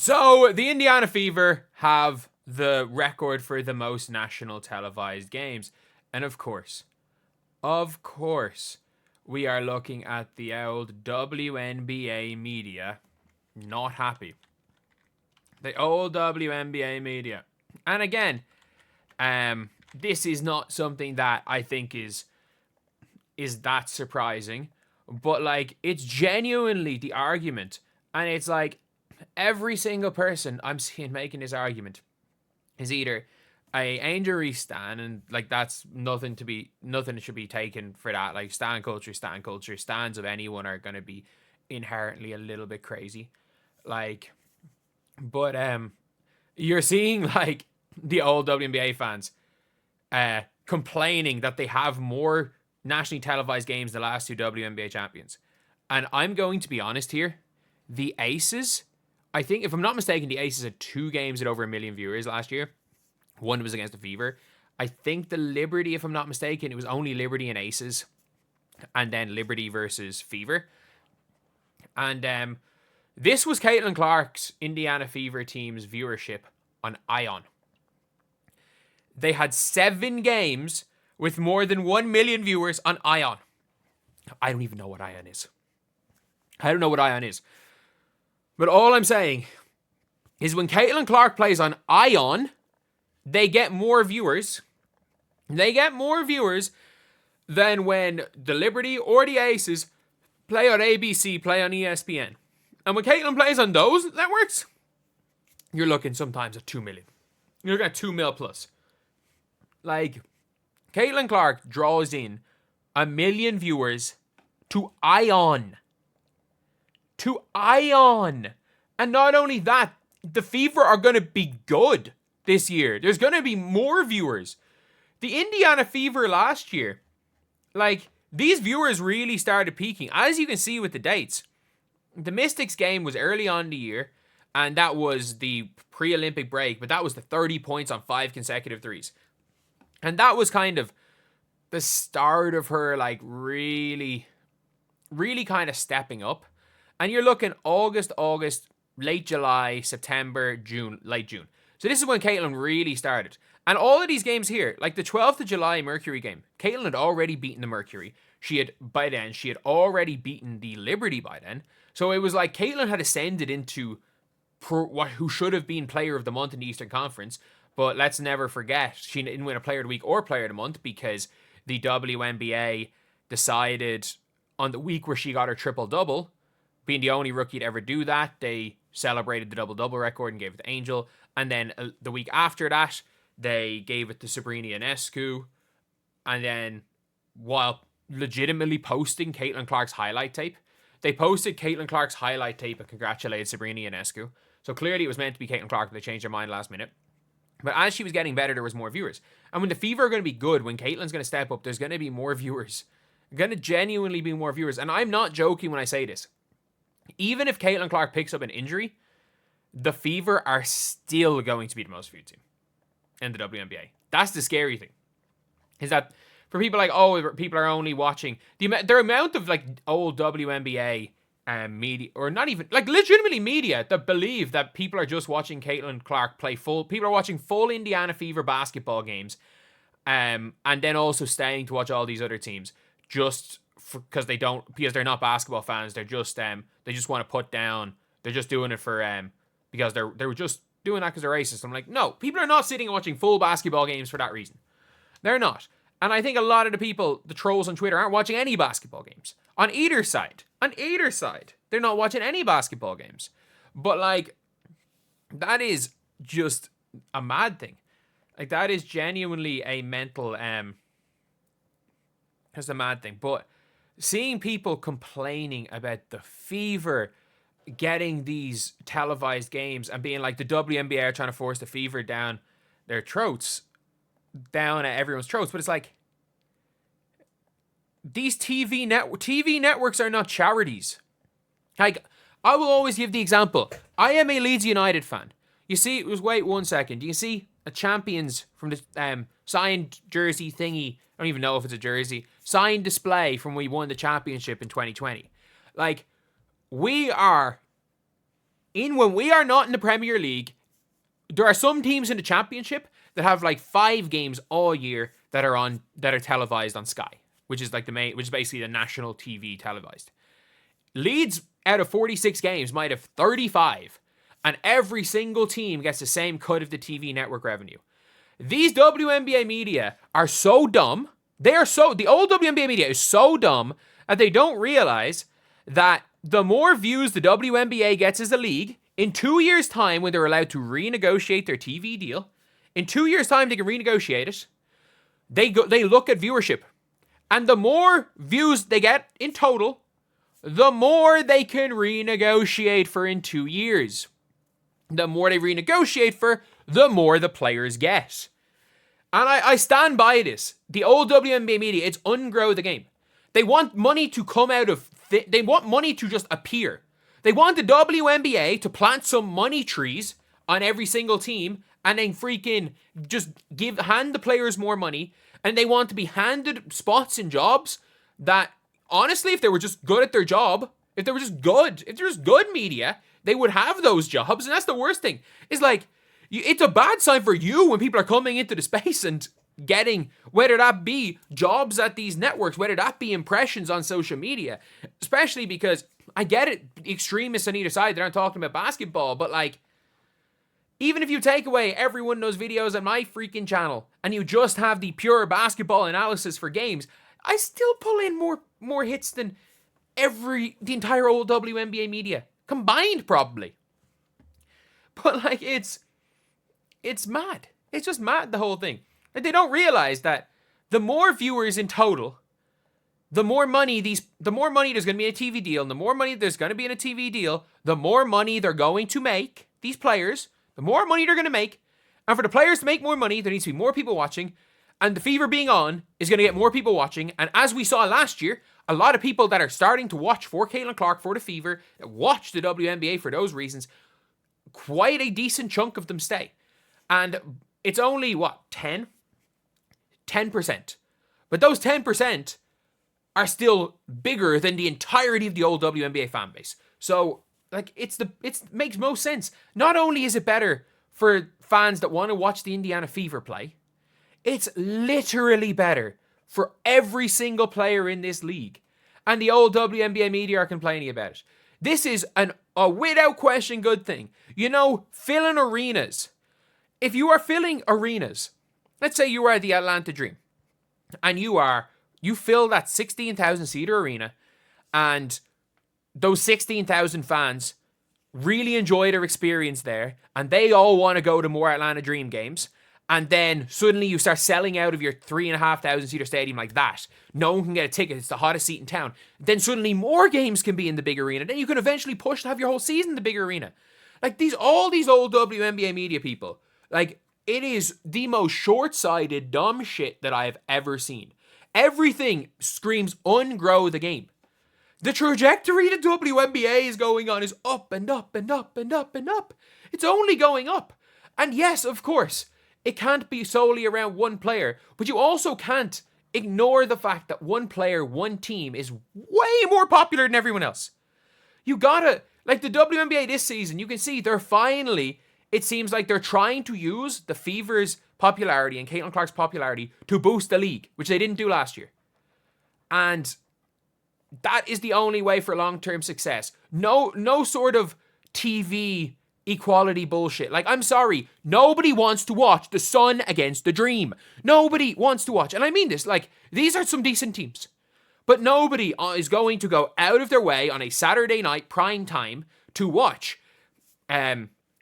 So, the Indiana Fever have the record for the most national televised games. And of course, we are looking at the old WNBA media not happy. The old WNBA media. And again, this is not something that I think is that surprising, but like, it's genuinely the argument, and it's like every single person I'm seeing making this argument is either a Angel Reese stan, and like, that's nothing should be taken for that. Like, stan culture, stans of anyone are gonna be inherently a little bit crazy. Like, but you're seeing like the old WNBA fans complaining that they have more nationally televised games than the last two WNBA champions. And I'm going to be honest here. The Aces, I think, if I'm not mistaken, the Aces had 2 games at over 1 million viewers last year. One was against the Fever. I think the Liberty, if I'm not mistaken, it was only Liberty and Aces. And then Liberty versus Fever. And this was Caitlin Clark's Indiana Fever team's viewership on ION. They had 7 games with more than 1 million viewers on ION. I don't even know what ION is. But all I'm saying is when Caitlin Clark plays on ION, they get more viewers. They get more viewers than when the Liberty or the Aces play on ABC, play on ESPN. And when Caitlin plays on those networks, you're looking sometimes at 2 million. You're looking at 2 mil plus. Like, Caitlin Clark draws in 1 million viewers to ION. To ION. And not only that, the Fever are going to be good this year. There's going to be more viewers. The Indiana Fever last year, like, these viewers really started peaking. As you can see with the dates, the Mystics game was early on in the year, and that was the pre-Olympic break, but that was the 30 points on 5 consecutive threes. And that was kind of the start of her, like, really kind of stepping up. And you're looking August, late July, September, June, late June. So this is when Caitlin really started. And all of these games here, like the 12th of July Mercury game, Caitlin had already beaten the Mercury. She had already beaten the Liberty by then. So it was like Caitlin had ascended into who should have been Player of the Month in the Eastern Conference. But let's never forget, she didn't win a Player of the Week or Player of the Month because the WNBA decided on the week where she got her triple-double, being the only rookie to ever do that, they celebrated the double-double record and gave it to Angel. And then the week after that, they gave it to Breanna. And then, while legitimately posting Caitlin Clark's highlight tape, they posted Caitlin Clark's highlight tape and congratulated Breanna. So clearly it was meant to be Caitlin Clark, but they changed their mind last minute. But as she was getting better, there was more viewers. And when the Fever are going to be good, when Caitlin's going to step up, there's going to be more viewers. Going to genuinely be more viewers. And I'm not joking when I say this. Even if Caitlin Clark picks up an injury, the Fever are still going to be the most viewed team in the WNBA. That's the scary thing. Is that for people like, oh, people are only watching their amount of like old WNBA media, or not even like legitimately media, that believe that people are just watching Caitlin Clark play full. People are watching full Indiana Fever basketball games, and then also staying to watch all these other teams just because they're not basketball fans. They're just they just want to put down. They're just doing it for because they were just doing that because they're racist. I'm like, no, people are not sitting and watching full basketball games for that reason. They're not. And I think a lot of the people, the trolls on Twitter, aren't watching any basketball games. On either side. They're not watching any basketball games. But, like, that is just a mad thing. Like, that is genuinely a mental, that's a mad thing. But seeing people complaining about the Fever getting these televised games and being like, the WNBA are trying to force the Fever down their throats, down at everyone's throats, but it's like, these TV networks are not charities. Like, I will always give the example. I am a Leeds United fan. You see, wait 1 second. You see a champions from the signed jersey thingy. I don't even know if it's a jersey. Signed display from when we won the championship in 2020. Like, we are when we are not in the Premier League, there are some teams in the Championship that have like 5 games all year that are televised on Sky, which is basically the national TV televised. Leeds, out of 46 games, might have 35, and every single team gets the same cut of the TV network revenue. These WNBA media are so dumb. The old WNBA media is so dumb that they don't realize that the more views the WNBA gets as a league, in 2 years' time, when they're allowed to renegotiate their TV deal, in 2 years' time they can renegotiate it. They look at viewership, and the more views they get in total, the more they can renegotiate for in 2 years. The more they renegotiate for, the more the players get. And I stand by this. The old WNBA media, it's ungrow the game. They want money to come out of... they want money to just appear. They want the WNBA to plant some money trees on every single team and then freaking just hand the players more money. And they want to be handed spots in jobs that, honestly, if they were just good at their job, if they were just good media, they would have those jobs. And that's the worst thing. It's like, it's a bad sign for you when people are coming into the space and getting, whether that be jobs at these networks, whether that be impressions on social media, especially because I get it, extremists on either side, they're not talking about basketball, but like, even if you take away every one of those videos on my freaking channel and you just have the pure basketball analysis for games, I still pull in more hits than the entire old WNBA media combined, probably. But like, it's mad. It's just mad, the whole thing. Like, they don't realize that the more viewers in total, the more money there's going to be in a TV deal, and the more money there's going to be in a TV deal, the more money they're going to make, these players, the more money they're going to make. And for the players to make more money, there needs to be more people watching. And the Fever being on is going to get more people watching. And as we saw last year, a lot of people that are starting to watch for Caitlin Clark, for the Fever, that watch the WNBA for those reasons, quite a decent chunk of them stay. And it's only, 10%. But those 10% are still bigger than the entirety of the old WNBA fan base. So, like, it makes most sense. Not only is it better for fans that want to watch the Indiana Fever play, it's literally better for every single player in this league. And the old WNBA media are complaining about it. This is a without question good thing. You know, filling arenas. If you are filling arenas, let's say you are the Atlanta Dream, and you fill that 16,000 seater arena, and those 16,000 fans really enjoy their experience there, and they all want to go to more Atlanta Dream games, and then suddenly you start selling out of your 3,500 seater stadium like that. No one can get a ticket. It's the hottest seat in town. Then suddenly more games can be in the big arena. Then you can eventually push to have your whole season in the big arena. Like, all these old WNBA media people, like, it is the most short-sighted, dumb shit that I have ever seen. Everything screams ungrow the game. The trajectory the WNBA is going on is up and up and up and up and up. It's only going up. And yes, of course, it can't be solely around one player, but you also can't ignore the fact that one player, one team is way more popular than everyone else. You gotta, like the WNBA this season, you can see they're finally, it seems like they're trying to use the Fever's popularity and Caitlin Clark's popularity to boost the league, which they didn't do last year. And that is the only way for long-term success. No sort of TV equality bullshit. Like, I'm sorry, nobody wants to watch the Sun against the Dream. Nobody wants to watch. And I mean this, like, these are some decent teams. But nobody is going to go out of their way on a Saturday night prime time to watch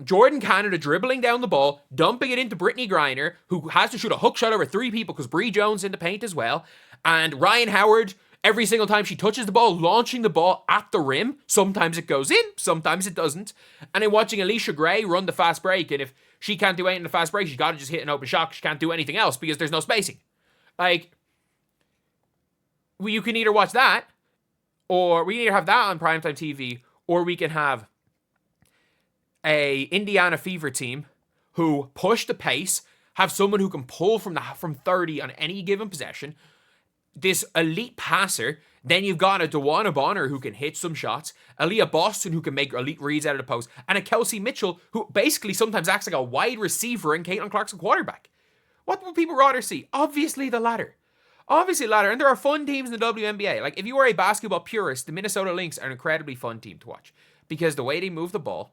Jordan Canada dribbling down the ball, dumping it into Brittany Griner, who has to shoot a hook shot over 3 people because Bree Jones in the paint as well, and Ryan Howard, every single time she touches the ball, launching the ball at the rim. Sometimes it goes in, sometimes it doesn't. And then watching Alicia Gray run the fast break, and if she can't do anything in the fast break, she's got to just hit an open shot. She can't do anything else because there's no spacing. Like, you can either watch that, or we can either have that on primetime TV, or we can have a Indiana Fever team who push the pace, have someone who can pull from 30 on any given possession, this elite passer. Then you've got a Dewana Bonner who can hit some shots, a Leah Boston who can make elite reads out of the post, and a Kelsey Mitchell who basically sometimes acts like a wide receiver and Caitlin Clark's a quarterback. What would people rather see? Obviously the latter. Obviously the latter. And there are fun teams in the WNBA. Like, if you are a basketball purist, the Minnesota Lynx are an incredibly fun team to watch. Because the way they move the ball,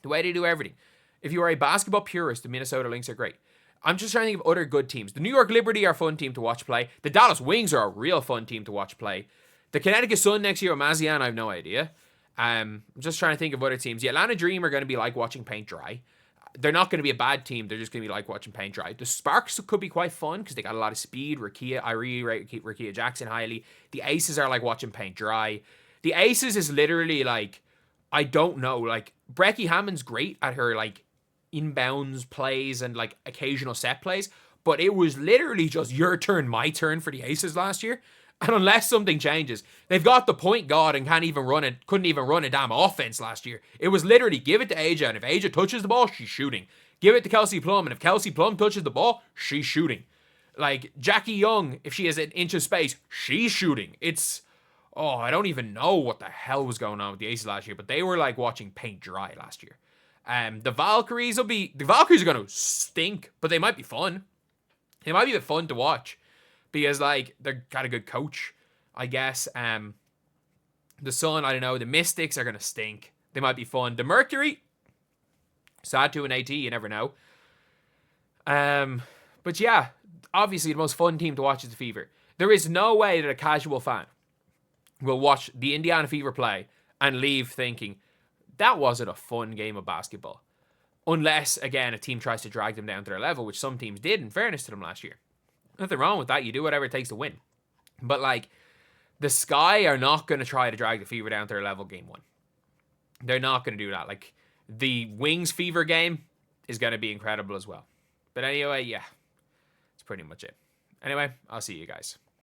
the way they do everything. If you are a basketball purist, the Minnesota Lynx are great. I'm just trying to think of other good teams. The New York Liberty are a fun team to watch play. The Dallas Wings are a real fun team to watch play. The Connecticut Sun next year with Mazian, I have no idea. I'm just trying to think of other teams. The Atlanta Dream are going to be like watching paint dry. They're not going to be a bad team. They're just going to be like watching paint dry. The Sparks could be quite fun because they got a lot of speed. I really rate Rakia Jackson highly. The Aces are like watching paint dry. The Aces is literally like, I don't know. Like, Becky Hammond's great at her like inbounds plays and like occasional set plays, but it was literally just your turn, my turn for the Aces last year. And unless something changes, they've got the point guard and couldn't even run a damn offense last year. It was literally give it to Aja, and if Aja touches the ball, she's shooting. Give it to Kelsey Plum, and if Kelsey Plum touches the ball, she's shooting. Like, Jackie Young, if she has an inch of space, she's shooting. I don't even know what the hell was going on with the Aces last year, but they were like watching paint dry last year. The Valkyries are going to stink, but they might be fun. They might be a bit fun to watch. Because, like, they're got a good coach, I guess. The Sun, I don't know. The Mystics are going to stink. They might be fun. The Mercury, sad to an AT, you never know. But yeah, obviously the most fun team to watch is the Fever. There is no way that a casual fan will watch the Indiana Fever play and leave thinking, that wasn't a fun game of basketball. Unless, again, a team tries to drag them down to their level, which some teams did, in fairness to them last year. Nothing wrong with that. You do whatever it takes to win. But, like, the Sky are not going to try to drag the Fever down to their level game one. They're not going to do that. Like, the Wings Fever game is going to be incredible as well. But anyway, yeah. That's pretty much it. Anyway, I'll see you guys.